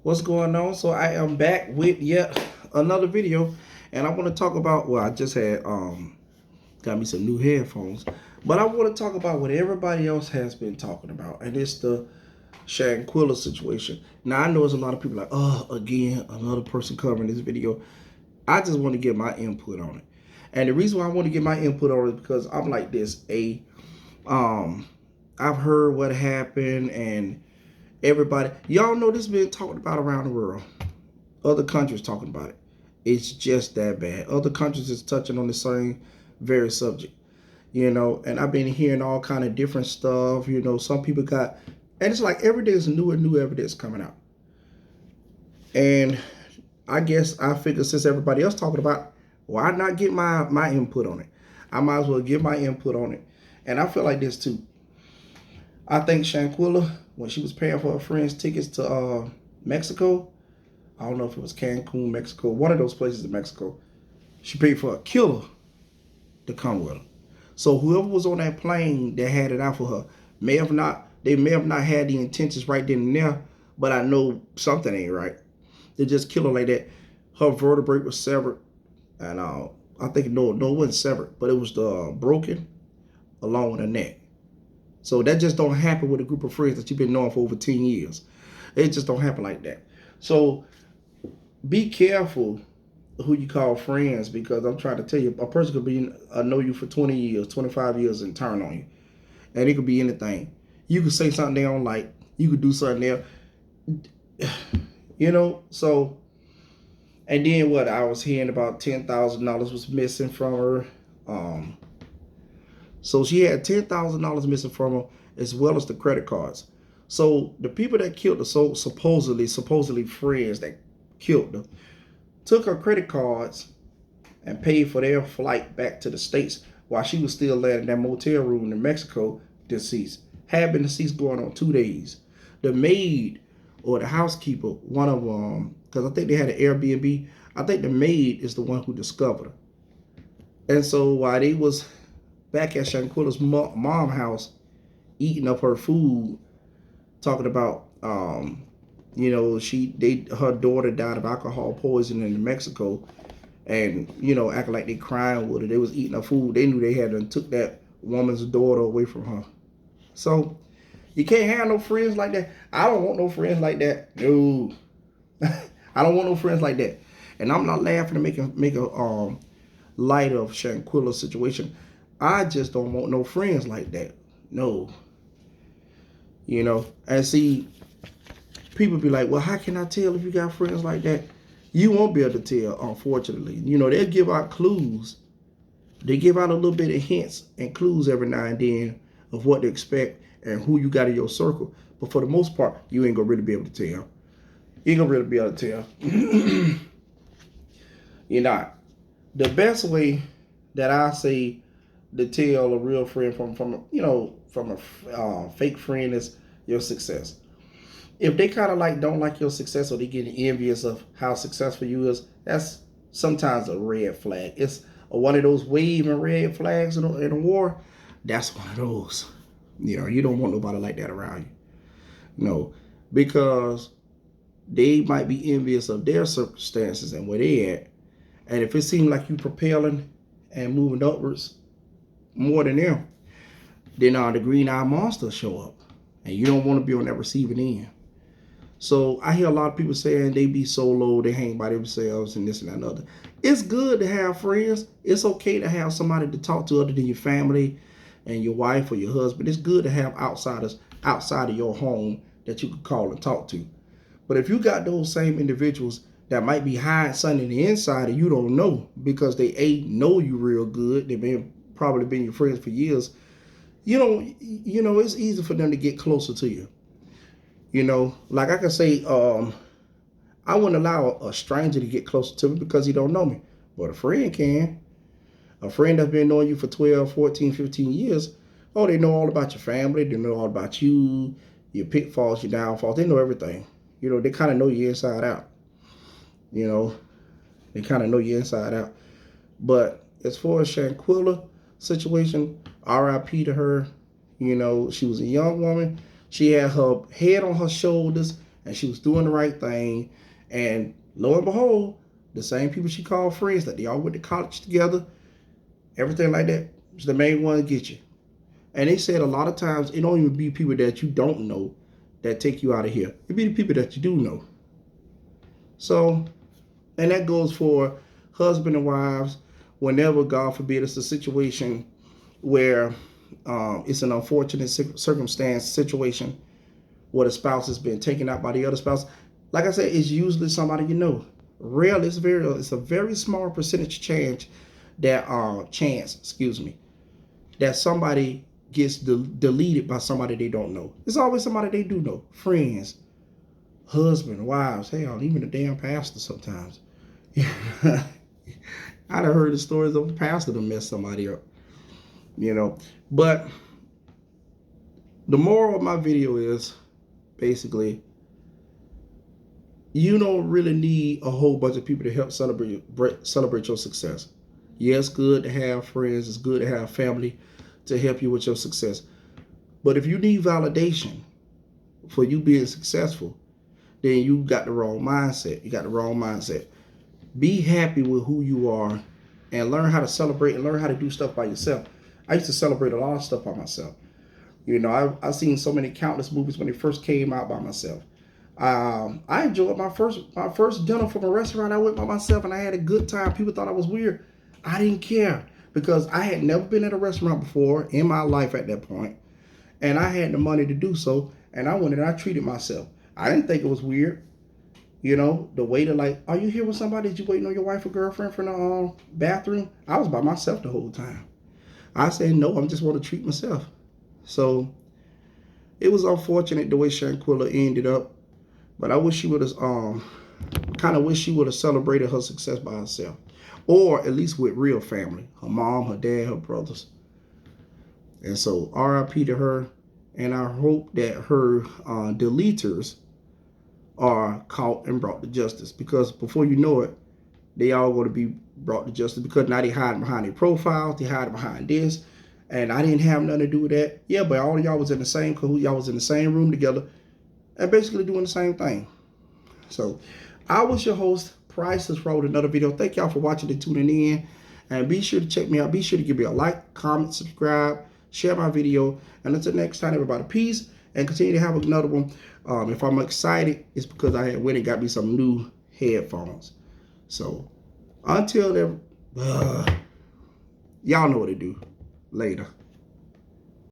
What's going on? So I am back with yet another video, and I want to talk about. Well, I just had got me some new headphones, but I want to talk about what everybody else has been talking about, and it's the Shanquella situation. Now I know there's a lot of people like, oh, again, another person covering this video. I just want to get my input on it, and the reason why I want to get my input on it is because I'm like this. Um, I've heard what happened and everybody, y'all know this been talked about around the world. Other countries talking about it. It's just that bad. Other countries is touching on the same very subject, and I've been hearing all kind of different stuff. Some people got, and it's like every day is new and new evidence coming out. And I guess I figured since everybody else talking about it, why not get my input on it? I might as well give my input on it. And I feel like this too. I think Shanquella, when she was paying for her friends' tickets to Mexico, I don't know if it was Cancun, Mexico, one of those places in Mexico, she paid for a killer to come with her. So whoever was on that plane that had it out for her they may have not had the intentions right then and there, but I know something ain't right. They just kill her like that. Her vertebrae was severed, and I think no, it wasn't severed, but it was broken along with her neck. So that just don't happen with a group of friends that you've been knowing for over 10 years. It just don't happen like that. So be careful who you call friends, because I'm trying to tell you, a person could be know you for 20 years, 25 years and turn on you. And it could be anything. You could say something they don't like. You could do something there. So, and then what? I was hearing about $10,000 was missing from her. So she had $10,000 missing from her, as well as the credit cards. So the people that killed her, so supposedly friends that killed her, took her credit cards and paid for their flight back to the States while she was still laying in that motel room in Mexico, deceased. Had been deceased going on 2 days. The maid or the housekeeper, one of them, because I think they had an Airbnb, I think the maid is the one who discovered her. And so while they was back at Shanquella's mom house eating up her food, talking about her daughter died of alcohol poisoning in Mexico, and acting like they crying with her. They was eating her food. They knew they had to took that woman's daughter away from her. So you can't have no friends like that. I don't want no friends like that. No. I don't want no friends like that. And I'm not laughing to make a light of Shanquella's situation. I just don't want no friends like that. No. And see, people be like, well, how can I tell if you got friends like that? You won't be able to tell, unfortunately. They'll give out clues. They give out a little bit of hints and clues every now and then of what to expect and who you got in your circle. But for the most part, you ain't gonna really be able to tell. You ain't gonna really be able to tell. You're not. The best way that I say to tell a real friend from a fake friend is your success. If they kind of like don't like your success, or they get envious of how successful you is, that's sometimes a red flag. It's one of those waving red flags in a war. That's one of those. You don't want nobody like that around you. No, because they might be envious of their circumstances and where they at. And if it seems like you propelling and moving upwards more than them, then the green-eyed monster show up. And you don't want to be on that receiving end. So I hear a lot of people saying they be solo, they hang by themselves and this and that and other. It's good to have friends. It's okay to have somebody to talk to other than your family and your wife or your husband. It's good to have outsiders outside of your home that you can call and talk to. But if you got those same individuals that might be hiding something in the inside and you don't know, because they know you real good, they've probably been your friends for years, it's easy for them to get closer to you. Like I can say, I wouldn't allow a stranger to get closer to me because he don't know me. But a friend can. A friend that's been knowing you for 12, 14, 15 years, they know all about your family. They know all about you, your pitfalls, your downfalls. They know everything. They kind of know you inside out. They kind of know you inside out. But as far as Shanquella situation, R.I.p. to her. She was a young woman. She had her head on her shoulders and she was doing the right thing. And lo and behold, the same people she called friends that they all went to college together, everything like that, was the main one to get you. And they said a lot of times it don't even be people that you don't know that take you out of here. It be the people that you do know. So, and that goes for husband and wives. Whenever, God forbid, it's a situation where it's an unfortunate circumstance situation where the spouse has been taken out by the other spouse. Like I said, it's usually somebody you know. It's a very small percentage chance that that somebody gets deleted by somebody they don't know. It's always somebody they do know. Friends, husband, wives, hell, even the damn pastor sometimes. I'd have heard the stories of a pastor that messed somebody up, you know. But the moral of my video is basically, you don't really need a whole bunch of people to help celebrate your success. Yeah, it's good to have friends. It's good to have family to help you with your success. But if you need validation for you being successful, then you got the wrong mindset. You got the wrong mindset. Be happy with who you are and learn how to celebrate and learn how to do stuff by yourself. I used to celebrate a lot of stuff by myself. You know, I've seen so many countless movies when they first came out by myself. I enjoyed my first dinner from a restaurant. I went by myself and I had a good time. People thought I was weird. I didn't care because I had never been at a restaurant before in my life at that point, and I had the money to do so. And I went and I treated myself. I didn't think it was weird. You know, the waiter like, are you here with somebody? Did you waiting on your wife or girlfriend from the bathroom? I was by myself the whole time. I said, no, I just want to treat myself. So it was unfortunate the way Shanquella ended up, but I wish she would have, wish she would have celebrated her success by herself, or at least with real family, her mom, her dad, her brothers. And so R.I.p. to her, and I hope that her deleters are caught and brought to justice, because before you know it, they all going to be brought to justice, because now they hiding behind their profiles, they hiding behind this, and I didn't have nothing to do with that. Yeah, but all of y'all was in the same cahoot, y'all was in the same room together, and basically doing the same thing. So I was your host, Priceless, for another video. Thank y'all for watching and tuning in, and be sure to check me out. Be sure to give me a like, comment, subscribe, share my video, and until next time, everybody, peace, and continue to have another one. If I'm excited, it's because I had went and got me some new headphones. So until then, y'all know what to do. Later.